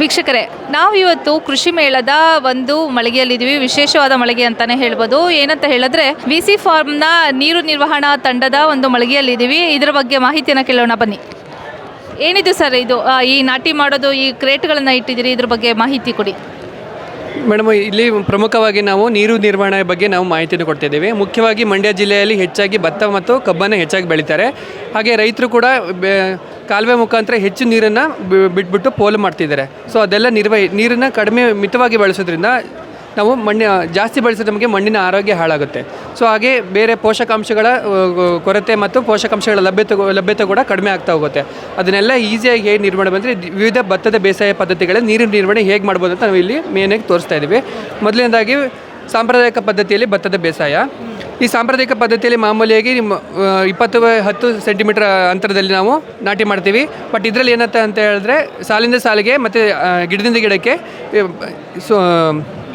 ವೀಕ್ಷಕರೇ, ನಾವು ಇವತ್ತು ಕೃಷಿ ಮೇಳದ ಒಂದು ಮಳಿಗೆಯಲ್ಲಿದ್ದೀವಿ. ವಿಶೇಷವಾದ ಮಳಿಗೆ ಅಂತಾನೆ ಹೇಳ್ಬೋದು. ಏನಂತ ಹೇಳಿದ್ರೆ ವಿಸಿ ಫಾರ್ಮ್ನ ನೀರು ನಿರ್ವಹಣಾ ತಂಡದ ಒಂದು ಮಳಿಗೆಯಲ್ಲಿದ್ದೀವಿ. ಇದರ ಬಗ್ಗೆ ಮಾಹಿತಿಯನ್ನು ಕೇಳೋಣ ಬನ್ನಿ. ಏನಿದು ಸರ್ ಇದು ಈ ನಾಟಿ ಮಾಡೋದು, ಈ ಕ್ರೇಟ್ಗಳನ್ನು ಇಟ್ಟಿದ್ದೀರಿ, ಇದ್ರ ಬಗ್ಗೆ ಮಾಹಿತಿ ಕೊಡಿ ಮೇಡಮ್. ಇಲ್ಲಿ ಪ್ರಮುಖವಾಗಿ ನಾವು ನೀರು ನಿರ್ವಹಣೆ ಬಗ್ಗೆ ನಾವು ಮಾಹಿತಿಯನ್ನು ಕೊಡ್ತಿದ್ದೀವಿ. ಮುಖ್ಯವಾಗಿ ಮಂಡ್ಯ ಜಿಲ್ಲೆಯಲ್ಲಿ ಹೆಚ್ಚಾಗಿ ಭತ್ತ ಮತ್ತು ಕಬ್ಬನ್ನು ಹೆಚ್ಚಾಗಿ ಬೆಳೀತಾರೆ. ಹಾಗೆ ರೈತರು ಕೂಡ ಕಾಲುವೆ ಮುಖಾಂತರ ಹೆಚ್ಚು ನೀರನ್ನು ಬಿಟ್ಬಿಟ್ಟು ಪೋಲು ಮಾಡ್ತಿದ್ದಾರೆ. ಸೊ ಅದೆಲ್ಲ ನೀರನ್ನು ಕಡಿಮೆ ಮಿತವಾಗಿ ಬಳಸೋದ್ರಿಂದ ನಾವು ಜಾಸ್ತಿ ಬಳಸಿದ್ರೆ ನಮಗೆ ಮಣ್ಣಿನ ಆರೋಗ್ಯ ಹಾಳಾಗುತ್ತೆ. ಸೊ ಹಾಗೆ ಬೇರೆ ಪೋಷಕಾಂಶಗಳ ಕೊರತೆ ಮತ್ತು ಪೋಷಕಾಂಶಗಳ ಲಭ್ಯತೆ ಕೂಡ ಕಡಿಮೆ ಆಗ್ತಾ ಹೋಗುತ್ತೆ. ಅದನ್ನೆಲ್ಲ ಈಸಿಯಾಗಿ ಹೇಗೆ ನಿರ್ವಹಣೆ ಬಂದರೆ ವಿವಿಧ ಭತ್ತದ ಬೇಸಾಯ ಪದ್ಧತಿಗಳ ನೀರಿನ ನಿರ್ವಹಣೆ ಹೇಗೆ ಮಾಡ್ಬೋದು ಅಂತ ನಾವು ಇಲ್ಲಿ ಮೇನಾಗಿ ತೋರಿಸ್ತಾ ಇದ್ದೀವಿ. ಮೊದಲನೇದಾಗಿ ಸಾಂಪ್ರದಾಯಿಕ ಪದ್ಧತಿಯಲ್ಲಿ ಭತ್ತದ ಬೇಸಾಯ. ಈ ಸಾಂಪ್ರದಾಯಿಕ ಪದ್ಧತಿಯಲ್ಲಿ ಮಾಮೂಲಿಯಾಗಿ 10 ಸೆಂಟಿಮೀಟರ್ ಅಂತರದಲ್ಲಿ ನಾವು ನಾಟಿ ಮಾಡ್ತೀವಿ. ಬಟ್ ಇದರಲ್ಲಿ ಏನಂತ ಅಂತ ಹೇಳಿದ್ರೆ ಸಾಲಿಂದ ಸಾಲಿಗೆ ಮತ್ತು ಗಿಡದಿಂದ ಗಿಡಕ್ಕೆ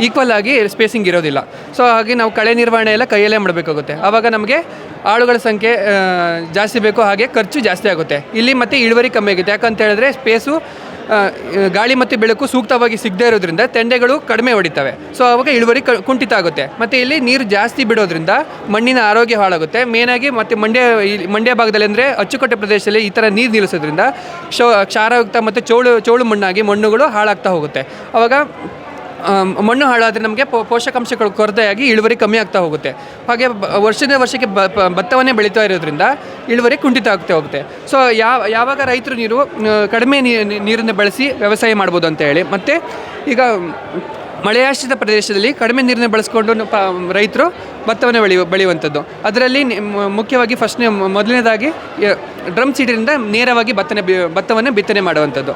ಈಕ್ವಲ್ ಆಗಿ ಸ್ಪೇಸಿಂಗ್ ಇರೋದಿಲ್ಲ. ಸೊ ಹಾಗೆ ನಾವು ಕಳೆ ನಿರ್ವಹಣೆ ಎಲ್ಲ ಕೈಯಲ್ಲೇ ಮಾಡಬೇಕಾಗುತ್ತೆ. ಆವಾಗ ನಮಗೆ ಆಳುಗಳ ಸಂಖ್ಯೆ ಜಾಸ್ತಿ ಬೇಕು, ಹಾಗೆ ಖರ್ಚು ಜಾಸ್ತಿ ಆಗುತ್ತೆ. ಇಲ್ಲಿ ಮತ್ತು ಇಳುವರಿ ಕಮ್ಮಿ ಆಗುತ್ತೆ. ಯಾಕಂತ ಹೇಳಿದ್ರೆ ಸ್ಪೇಸು ಗಾಳಿ ಮತ್ತು ಬೆಳಕು ಸೂಕ್ತವಾಗಿ ಸಿಗದೇ ಇರೋದ್ರಿಂದ ತೆಂಡೆಗಳು ಕಡಿಮೆ ಹೊಡಿತವೆ. ಸೊ ಆವಾಗ ಇಳುವರಿ ಕುಂಠಿತ ಆಗುತ್ತೆ. ಮತ್ತು ಇಲ್ಲಿ ನೀರು ಜಾಸ್ತಿ ಬಿಡೋದ್ರಿಂದ ಮಣ್ಣಿನ ಆರೋಗ್ಯ ಹಾಳಾಗುತ್ತೆ. ಮೇನಾಗಿ ಮತ್ತು ಮಂಡ್ಯ ಭಾಗದಲ್ಲಿ ಅಂದರೆ ಅಚ್ಚುಕಟ್ಟೆ ಪ್ರದೇಶದಲ್ಲಿ ಈ ಥರ ನೀರು ನಿಲ್ಲಿಸೋದ್ರಿಂದ ಕ್ಷಾರಯುಕ್ತ ಮತ್ತು ಚೋಳು ಮಣ್ಣಾಗಿ ಮಣ್ಣುಗಳು ಹಾಳಾಗ್ತಾ ಹೋಗುತ್ತೆ. ಆವಾಗ ಮಣ್ಣು ಹಾಳಾದರೆ ನಮಗೆ ಪೋಷಕಾಂಶಗಳು ಕೊರತೆಯಾಗಿ ಇಳುವರಿ ಕಮ್ಮಿ ಆಗ್ತಾ ಹೋಗುತ್ತೆ. ಹಾಗೆ ವರ್ಷಕ್ಕೆ ಭತ್ತವನ್ನೇ ಬೆಳೀತಾ ಇರೋದ್ರಿಂದ ಇಳುವರಿ ಕುಂಠಿತ ಆಗ್ತಾ ಹೋಗುತ್ತೆ. ಸೊ ಯಾವಾಗ ರೈತರು ಕಡಿಮೆ ನೀರನ್ನು ಬಳಸಿ ವ್ಯವಸಾಯ ಮಾಡ್ಬೋದು ಅಂತ ಹೇಳಿ. ಮತ್ತು ಈಗ ಮಳೆಯಾಶ್ರಿತ ಪ್ರದೇಶದಲ್ಲಿ ಕಡಿಮೆ ನೀರನ್ನು ಬಳಸ್ಕೊಂಡು ರೈತರು ಭತ್ತವನ್ನು ಬೆಳೆಯುವಂಥದ್ದು. ಅದರಲ್ಲಿ ಮುಖ್ಯವಾಗಿ ಮೊದಲನೇದಾಗಿ ಡ್ರಮ್ ಸೀಡರಿಂದ ನೇರವಾಗಿ ಭತ್ತವನ್ನು ಬಿತ್ತನೆ ಮಾಡುವಂಥದ್ದು.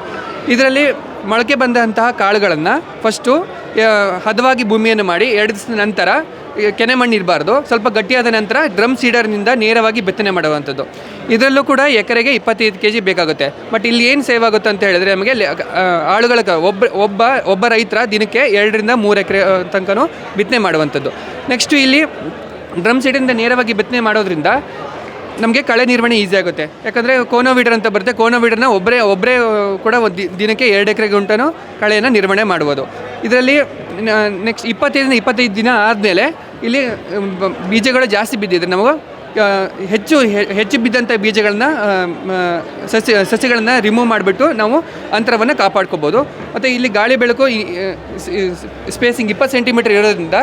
ಇದರಲ್ಲಿ ಮೊಳಕೆ ಬಂದಂತಹ ಕಾಳುಗಳನ್ನು ಫಸ್ಟು ಹದವಾಗಿ ಭೂಮಿಯನ್ನು ಮಾಡಿ 2 ದಿವಸದ ನಂತರ ಕೆನೆ ಮಣ್ಣು ಇರಬಾರ್ದು, ಸ್ವಲ್ಪ ಗಟ್ಟಿಯಾದ ನಂತರ ಡ್ರಮ್ ಸೀಡರ್ನಿಂದ ನೇರವಾಗಿ ಬಿತ್ತನೆ ಮಾಡುವಂಥದ್ದು. ಇದರಲ್ಲೂ ಕೂಡ ಎಕರೆಗೆ 25 kg ಬೇಕಾಗುತ್ತೆ. ಬಟ್ ಇಲ್ಲಿ ಏನು ಸೇವ್ ಆಗುತ್ತೆ ಅಂತ ಹೇಳಿದ್ರೆ ನಮಗೆ ಆಳುಗಳ ಒಬ್ಬ ರೈತರ ದಿನಕ್ಕೆ 2 ರಿಂದ 3 ಎಕರೆ ತನಕನೂ ಬಿತ್ತನೆ ಮಾಡುವಂಥದ್ದು. ನೆಕ್ಸ್ಟು ಇಲ್ಲಿ ಡ್ರಮ್ ಸೀಡರಿಂದ ನೇರವಾಗಿ ಬಿತ್ತನೆ ಮಾಡೋದ್ರಿಂದ ನಮಗೆ ಕಳೆ ನಿರ್ವಹಣೆ ಈಸಿ ಆಗುತ್ತೆ. ಯಾಕಂದರೆ ಕೋನೋವೀಡರ್ ಅಂತ ಬರುತ್ತೆ. ಕೋನೋವೀಡರ್ನ ಒಬ್ಬರೇ ಕೂಡ ದಿನಕ್ಕೆ 2 ಎಕರೆ ಗುಂಟನೂ ಕಳೆಯನ್ನು ನಿರ್ವಹಣೆ ಮಾಡ್ಬೋದು. ಇದರಲ್ಲಿ ನೆಕ್ಸ್ಟ್ 25 ದಿನ ಆದಮೇಲೆ ಇಲ್ಲಿ ಬೀಜಗಳು ಜಾಸ್ತಿ ಬಿದ್ದಿದ್ರೆ ನಮಗೆ ಹೆಚ್ಚು ಬಿದ್ದಂಥ ಬೀಜಗಳನ್ನ ಸಸ್ಯಗಳನ್ನು ರಿಮೂವ್ ಮಾಡಿಬಿಟ್ಟು ನಾವು ಅಂತರವನ್ನು ಕಾಪಾಡ್ಕೋಬೋದು. ಮತ್ತು ಇಲ್ಲಿ ಗಾಳಿ ಬೆಳಕು ಸ್ಪೇಸಿಂಗ್ 20 ಸೆಂಟಿಮೀಟರ್ ಇರೋದ್ರಿಂದ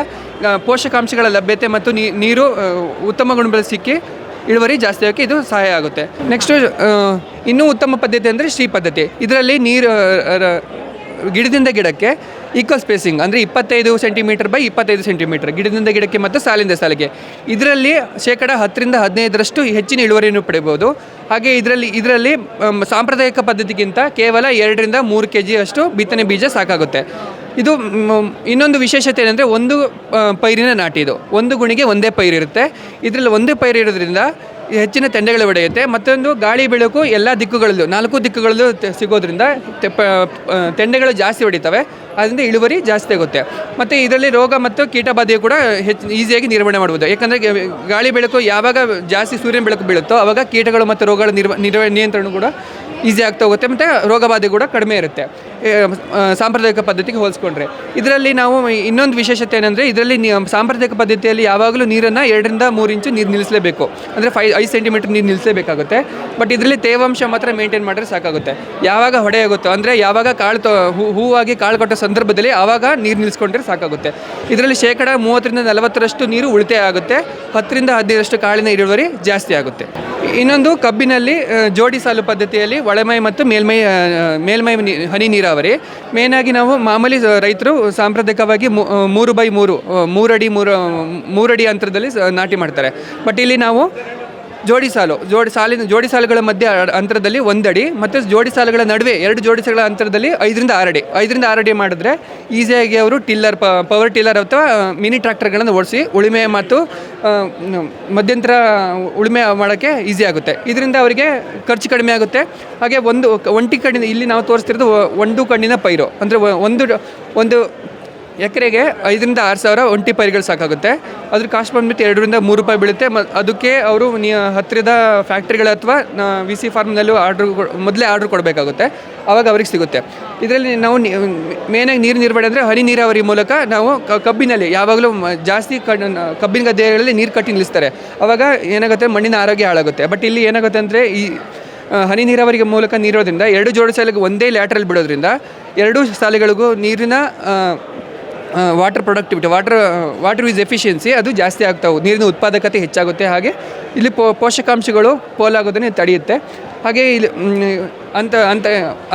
ಪೋಷಕಾಂಶಗಳ ಲಭ್ಯತೆ ಮತ್ತು ನೀರು ಉತ್ತಮ ಗುಣದಲ್ಲಿ ಸಿಕ್ಕಿ ಇಳುವರಿ ಜಾಸ್ತಿ ಆಗೋಕ್ಕೆ ಇದು ಸಹಾಯ ಆಗುತ್ತೆ. ನೆಕ್ಸ್ಟು ಇನ್ನೂ ಉತ್ತಮ ಪದ್ಧತಿ ಅಂದರೆ ಶ್ರೀ ಪದ್ಧತಿ. ಇದರಲ್ಲಿ ನೀರು ಗಿಡದಿಂದ ಗಿಡಕ್ಕೆ ಈಕ್ವಲ್ ಸ್ಪೇಸಿಂಗ್ ಅಂದರೆ 25 ಸೆಂಟಿಮೀಟರ್ ಬೈ 25 ಸೆಂಟಿಮೀಟರ್ ಗಿಡದಿಂದ ಗಿಡಕ್ಕೆ ಮತ್ತು ಸಾಲಿಂದ ಸಾಲಿಗೆ. ಇದರಲ್ಲಿ 10% ರಿಂದ 15% ಹೆಚ್ಚಿನ ಇಳುವರಿಯನ್ನು ಪಡೆಯಬಹುದು. ಹಾಗೆ ಇದರಲ್ಲಿ ಸಾಂಪ್ರದಾಯಿಕ ಪದ್ಧತಿಗಿಂತ ಕೇವಲ 2 ರಿಂದ 3 kg ಅಷ್ಟು ಬಿತ್ತನೆ ಬೀಜ ಸಾಕಾಗುತ್ತೆ. ಇದು ಇನ್ನೊಂದು ವಿಶೇಷತೆ ಏನಂದರೆ ಒಂದು ಪೈರಿನ ನಾಟಿ. ಇದು ಒಂದು ಗುಣಿಗೆ ಒಂದೇ ಪೈರು ಇರುತ್ತೆ. ಇದರಲ್ಲಿ ಒಂದೇ ಪೈರು ಇರೋದ್ರಿಂದ ಹೆಚ್ಚಿನ ತೆಂಡೆಗಳು ಬೆಳೆಯುತ್ತೆ. ಮತ್ತೊಂದು ಗಾಳಿ ಬೆಳಕು ಎಲ್ಲ ದಿಕ್ಕುಗಳಲ್ಲೂ 4 ದಿಕ್ಕುಗಳಲ್ಲೂ ಸಿಗೋದ್ರಿಂದ ತೆಂಡೆಗಳು ಜಾಸ್ತಿ ಹೊಡಿತವೆ. ಅದರಿಂದ ಇಳುವರಿ ಜಾಸ್ತಿ ಆಗುತ್ತೆ. ಮತ್ತು ಇದರಲ್ಲಿ ರೋಗ ಮತ್ತು ಕೀಟಬಾಧೆಯು ಕೂಡ ಈಸಿಯಾಗಿ ನಿರ್ವಹಣೆ ಮಾಡ್ಬೋದು. ಯಾಕಂದರೆ ಗಾಳಿ ಬೆಳಕು ಯಾವಾಗ ಜಾಸ್ತಿ ಸೂರ್ಯನ ಬೆಳಕು ಬೀಳುತ್ತೋ ಆವಾಗ ಕೀಟಗಳು ಮತ್ತು ರೋಗಗಳ ನಿಯಂತ್ರಣ ಕೂಡ ಈಸಿ ಆಗ್ತಾ ಹೋಗುತ್ತೆ. ಮತ್ತು ರೋಗಬಾಧೆ ಕೂಡ ಕಡಿಮೆ ಇರುತ್ತೆ ಸಾಂಪ್ರದಾಯಿಕ ಪದ್ಧತಿಗೆ ಹೋಲಿಸ್ಕೊಂಡ್ರೆ. ಇದರಲ್ಲಿ ನಾವು ಇನ್ನೊಂದು ವಿಶೇಷತೆ ಏನಂದರೆ ಇದರಲ್ಲಿ ಸಾಂಪ್ರದಾಯಿಕ ಪದ್ಧತಿಯಲ್ಲಿ ಯಾವಾಗಲೂ ನೀರನ್ನು 2 ರಿಂದ 3 ಇಂಚು ನೀರು ನಿಲ್ಲಿಸಲೇಬೇಕು. ಅಂದರೆ 5 ಸೆಂಟಿಮೀಟರ್ ನೀರು ನಿಲ್ಲಿಸಲೇಬೇಕಾಗುತ್ತೆ. ಬಟ್ ಇದರಲ್ಲಿ ತೇವಾಂಶ ಮಾತ್ರ ಮೇಂಟೈನ್ ಮಾಡಿದ್ರೆ ಸಾಕಾಗುತ್ತೆ. ಯಾವಾಗ ಹೊಡೆಯಾಗುತ್ತೋ ಅಂದರೆ ಯಾವಾಗ ಹೂವಾಗಿ ಕಾಳು ಕೊಟ್ಟ ಸಂದರ್ಭದಲ್ಲಿ ಆವಾಗ ನೀರು ನಿಲ್ಲಿಸ್ಕೊಂಡ್ರೆ ಸಾಕಾಗುತ್ತೆ. ಇದರಲ್ಲಿ 30% ರಿಂದ 40% ನೀರು ಉಳಿತಾಯ ಆಗುತ್ತೆ. 10 ರಿಂದ 15% ಕಾಳಿನ ಇಳುವರಿ ಜಾಸ್ತಿ ಆಗುತ್ತೆ. ಇನ್ನೊಂದು ಕಬ್ಬಿನಲ್ಲಿ ಜೋಡಿ ಸಾಲು ಪದ್ಧತಿಯಲ್ಲಿ ಒಳಮೈ ಮತ್ತು ಮೇಲ್ಮೈ ಹನಿ ನೀರಾವರಿ. ಮೇನಾಗಿ ನಾವು ಮಾಮೂಲಿ ರೈತರು ಸಾಂಪ್ರದಾಯಿಕವಾಗಿ 3 ಅಡಿ ಅಂತರದಲ್ಲಿ ನಾಟಿ ಮಾಡ್ತಾರೆ. ಬಟ್ ಇಲ್ಲಿ ನಾವು ಜೋಡಿ ಸಾಲುಗಳ ಮಧ್ಯೆ ಅಂತರದಲ್ಲಿ 1 ಅಡಿ ಮತ್ತು ಜೋಡಿ ಸಾಲುಗಳ ನಡುವೆ 2 ಜೋಡಿ ಸಾಲುಗಳ ಅಂತರದಲ್ಲಿ 5 ರಿಂದ 6 ಅಡಿ ಮಾಡಿದ್ರೆ ಈಸಿಯಾಗಿ ಅವರು ಪವರ್ ಟಿಲ್ಲರ್ ಅಥವಾ ಮಿನಿ ಟ್ರ್ಯಾಕ್ಟರ್ಗಳನ್ನು ಓಡಿಸಿ ಉಳುಮೆ ಮತ್ತು ಮಧ್ಯಂತರ ಉಳುಮೆ ಮಾಡೋಕ್ಕೆ ಈಸಿ ಆಗುತ್ತೆ. ಇದರಿಂದ ಅವರಿಗೆ ಖರ್ಚು ಕಡಿಮೆ ಆಗುತ್ತೆ. ಹಾಗೆ ಒಂಟಿ ಕಣ್ಣಿನ ಇಲ್ಲಿ ನಾವು ತೋರಿಸ್ತಿರೋದು ಒಂದು ಕಣ್ಣಿನ ಪೈರು ಅಂದರೆ ಒಂದು ಎಕರೆಗೆ 5,000 to 6,000 ಒಂಟಿ ಪೈರುಗಳು ಸಾಕಾಗುತ್ತೆ. ಅದ್ರ ಕಾಸ್ಟ್ ಬಂದ್ಬಿಟ್ಟು 2 to 3 ರೂಪಾಯಿ ಬೀಳುತ್ತೆ. ಅದಕ್ಕೆ ಅವರು ಹತ್ತಿರದ ಫ್ಯಾಕ್ಟ್ರಿಗಳ ಅಥವಾ VC ಫಾರ್ಮ್ನಲ್ಲೂ ಮೊದಲೇ ಆರ್ಡ್ರ್ ಕೊಡಬೇಕಾಗುತ್ತೆ, ಆವಾಗ ಅವ್ರಿಗೆ ಸಿಗುತ್ತೆ. ಇದರಲ್ಲಿ ನಾವು ಮೇನಾಗಿ ನೀರು ನಿರ್ವಹಣೆ ಅಂದರೆ ಹನಿ ನೀರಾವರಿ ಮೂಲಕ ನಾವು ಕಬ್ಬಿನಲ್ಲಿ ಯಾವಾಗಲೂ ಜಾಸ್ತಿ ಕಬ್ಬಿನ ಗದ್ದೆಗಳಲ್ಲಿ ನೀರು ಕಟ್ಟಿ ನಿಲ್ಲಿಸ್ತಾರೆ. ಆವಾಗ ಏನಾಗುತ್ತೆ, ಮಣ್ಣಿನ ಆರೋಗ್ಯ ಹಾಳಾಗುತ್ತೆ. ಬಟ್ ಇಲ್ಲಿ ಏನಾಗುತ್ತೆ ಅಂದರೆ ಈ ಹನಿ ನೀರಾವರಿಗೆ ಮೂಲಕ ನೀರೋದ್ರಿಂದ 2 ಜೋಡಿ ಸಾಲಿಗೆ ಒಂದೇ ಲ್ಯಾಟ್ರಲ್ ಬಿಡೋದ್ರಿಂದ 2 ಸಾಲಿಗಳಿಗೂ ನೀರಿನ water productivity water use efficiency ಅದು ಜಾಸ್ತಿ ಆಗ್ತಾವೆ, ನೀರಿನ ಉತ್ಪಾದಕತೆ ಹೆಚ್ಚಾಗುತ್ತೆ. ಹಾಗೆ ಇಲ್ಲಿ ಪೋಷಕಾಂಶಗಳು ಪೋಲಾಗೋದನ್ನು ತಡೆಯುತ್ತೆ. ಹಾಗೆ ಇಲ್ಲಿ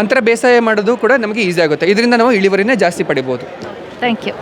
ಅಂತರ ಬೇಸಾಯ ಮಾಡೋದು ಕೂಡ ನಮಗೆ ಈಸಿ ಆಗುತ್ತೆ. ಇದರಿಂದ ನಾವು ಇಳುವರಿನ ಜಾಸ್ತಿ ಪಡಿಬೋದು. Thank you.